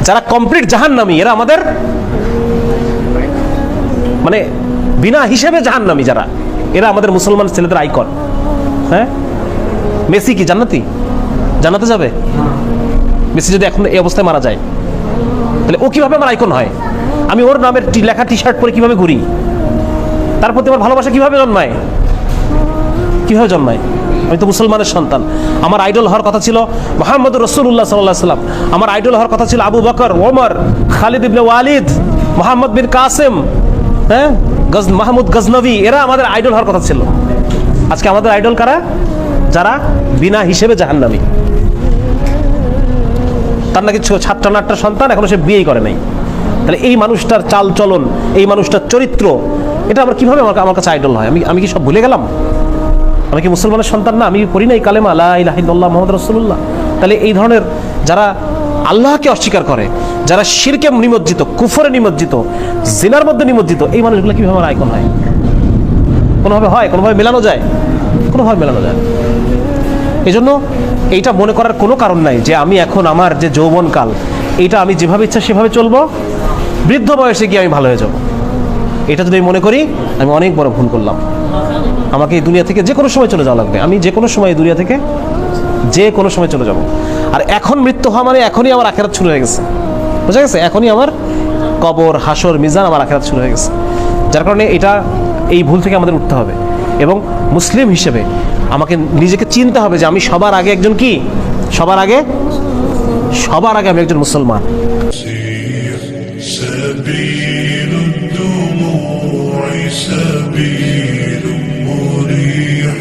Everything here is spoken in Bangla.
যারা কমপ্লিট জাহান্নামী এরা আমাদের মানে বিনা হিসেবে জাহান্নামী যারা, এরা আমাদের মুসলমান ছেলেদের আইকন। হ্যাঁ, মেসি কি জান্নাতি? জান্নাতে যাবে? মেসি যদি এখন এই অবস্থায় মারা যায়, তাহলে ও কিভাবে আমার আইকন হয়? আমি ওর নামের লেখা টি শার্ট পরে কিভাবে ঘুরি? তার প্রতি আমার ভালোবাসা কিভাবে জন্মায়? কিভাবে জন্মায়? আমি তো মুসলমানের সন্তান। আমার আইডল হওয়ার কথা ছিল মুহাম্মদ রাসূলুল্লাহ সাল্লাল্লাহু আলাইহি সাল্লাম। আমার আইডল হওয়ার কথা ছিল আবু বকর, ওমর, খালিদ ইবনে ওয়ালিদ, মুহাম্মদ বিন কাসেম, হ্যাঁ, মাহমুদ গজনবী, এরা আমাদের আইডল হওয়ার কথা ছিল। আজকে আমাদের আইডল কারা? যারা বিনা হিসেবে জাহান্নামী। তার নাকি সাতটা আটটা সন্তান, এখনো সে বিয়েই করে নাই। তাহলে এই মানুষটার চাল চলন, এই মানুষটার চরিত্র, এটা আমার কিভাবে আমার কাছে আইডল হয়? আমি কি সব ভুলে গেলাম? আমি কি মুসলমানের সন্তান না? আমি পড়ি নাই কালেমা লা ইলাহা ইল্লাল্লাহ মুহাম্মাদুর রাসূলুল্লাহ? তাহলে এই ধরনের যারা আল্লাহকে অস্বীকার করে, যারা শিরকে নিমজ্জিত, কুফরে নিমজ্জিত, জিনার মধ্যে নিমজ্জিত, এই মানুষগুলো কিভাবে আমার আইকন হয়? কোনোভাবে হয়? কোনোভাবে মেলানো যায়? কোনোভাবে মেলানো যায়। এই জন্য এইটা মনে করার কোনো কারণ নাই যে আমি এখন আমার যে যৌবনকাল, এইটা আমি যেভাবে ইচ্ছা সেভাবে চলবো, বৃদ্ধ বয়সে গিয়ে আমি ভালো হয়ে যাব। এটা যদি আমি মনে করি, আমি অনেক বড় ভুল করলাম। আমাকে এই দুনিয়া থেকে যে কোনো সময় চলে যাওয়া লাগবে। আমি যে কোনো সময় এই দুনিয়া থেকে যে কোনো সময় চলে যাব। আর এখন মৃত্যু হওয়া মানে এখনই আমার আখিরাত শুরু হয়ে গেছে। বুঝা গেছে? এখনই আমার কবর, হাসর, মিজান, আমার আখিরাত শুরু হয়ে গেছে। যার কারণে এটা, এই ভুল থেকে আমাদের উঠতে হবে এবং মুসলিম হিসেবে আমাকে নিজেকে চিনতে হবে যে আমি সবার আগে একজন কি? সবার আগে আমি একজন মুসলমান। سبيل الدموع سبيل مريح